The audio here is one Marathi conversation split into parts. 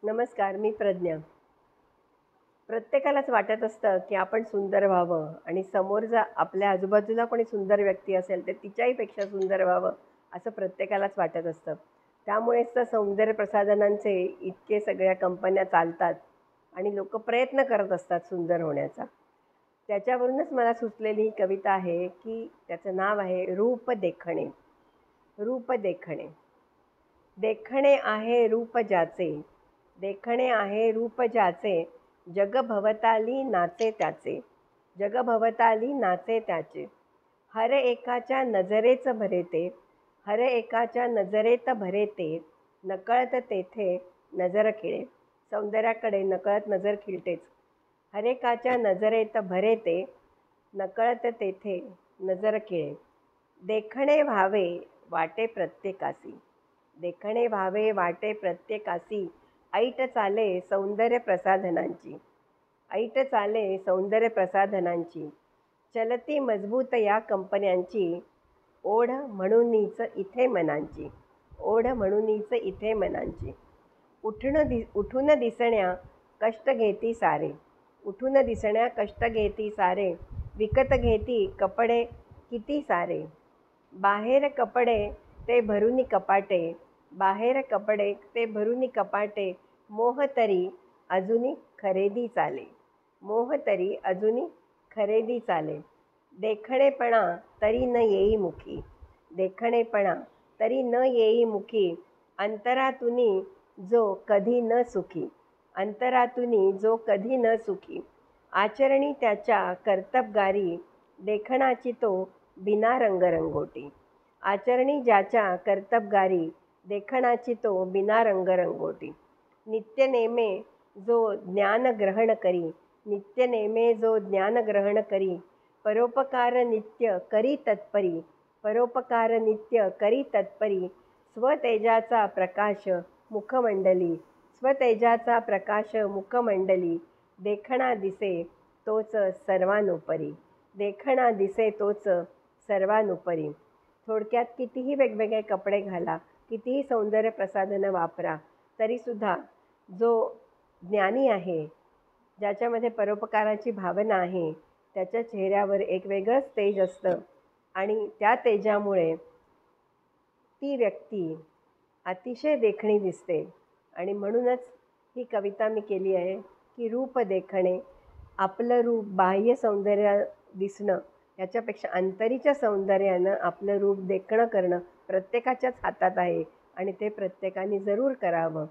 नमस्कार, मी प्रज्ञा. प्रत्येकालाच वाटत असतं, की आपण सुंदर व्हावं आणि समोर जर आपल्या आजूबाजूला कोणी सुंदर व्यक्ती असेल, तर तिच्याही पेक्षा सुंदर व्हावं, असं प्रत्येकालाच वाटत असतं. त्यामुळेच तर सौंदर्य प्रसाधनांचे इतके सगळ्या कंपन्या चालतात आणि लोकं प्रयत्न करत असतात सुंदर होण्याचा. त्याच्यावरूनच मला सुचलेली ही कविता आहे, की त्याचं नाव आहे रूप देखणे. रूप देखणे. देखणे आहे रूप ज्याचे, देखणे आहे रूप ज्याचे, जग भवताली नाचे त्याचे, जग भवताली नाचे त्याचे. हर एकाच्या नजरेच भरे ते, हर एकाच्या नजरेत भरे ते, नकळत तेथे नजर खिळे. सौंदर्याकडे नकळत नजर खिळतेच. हर एकाच्या नजरेत भरे ते, नकळत तेथे नजर खिळे. देखणे व्हावे वाटे प्रत्येकासी, देखणे व्हावे वाटे प्रत्येकासी, ऐट चाले सौंदर्य प्रसाधनांची, ऐट चाले सौंदर्य प्रसाधनांची. चलती मजबूत या कंपन्यांची, ओढ म्हणूनच इथे मनांची, ओढ म्हणूनच इथे मनांची. उठून दिसण्या कष्ट घेती सारे, उठून दिसण्या कष्ट घेती सारे, विकत घेती कपडे किती सारे. बाहेर कपडे ते भरुनी कपाटे, बाहेर कपडे ते भरुनी कपाटे, मोह तरी अजूनी खरेदी चाले, मोह तरी अजूनी खरेदी चाले. देखणेपणा तरी न येई मुखी, देखणेपणा तरी न येई मुखी, अंतरातुनी जो कधी न सुखी, अंतरातुनी जो कधी न सुखी. आचरणी त्याच्या कर्तबगारी, देखणाची तो बिना रंगरंगोटी. आचरणी ज्याच्या कर्तबगारी, देखणाची तो बिना रंगरंगोटी. नित्यनेमे जो ज्ञान ग्रहण करी, नित्यनेमे जो ज्ञान ग्रहण करी, परोपकार नित्य करी तत्परी, परोपकार नित्य करी तत्परी. स्वतेजाचा प्रकाश मुखमंडली, स्वतेजाचा प्रकाश मुखमंडली, देखणा दिसे तोच सर्वानुपरी, देखणा दिसे तोच सर्वानुपरी. थोडक्यात कितीही वेगवेगळे कपडे घाला, कितीही सौंदर्य प्रसाधनं वापरा, तरीसुद्धा जो ज्ञानी आहे, ज्याच्यामध्ये परोपकाराची भावना आहे, त्याच्या चेहऱ्यावर एक वेगळंच तेज असतं आणि त्या तेजामुळे ती व्यक्ती अतिशय देखणी दिसते. आणि म्हणूनच ही कविता मी केली आहे, की रूप देखणे. आपलं रूप बाह्य सौंदर्य दिसणं याच्यापेक्षा आंतरीच्या सौंदर्यानं आपलं रूप देखणं करणं प्रत्येकाच्याच हातात आहे आणि ते प्रत्येकाने जरूर करावं.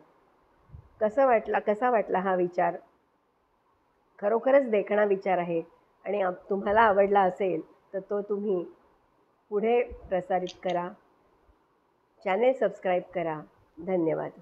कसा वाटला हा विचार? खरोखरच देखणा विचार आहे आणि तुम्हाला आवडला असेल तर तो तुम्ही पुढे प्रसारित करा. चॅनेल सबस्क्राईब करा. धन्यवाद.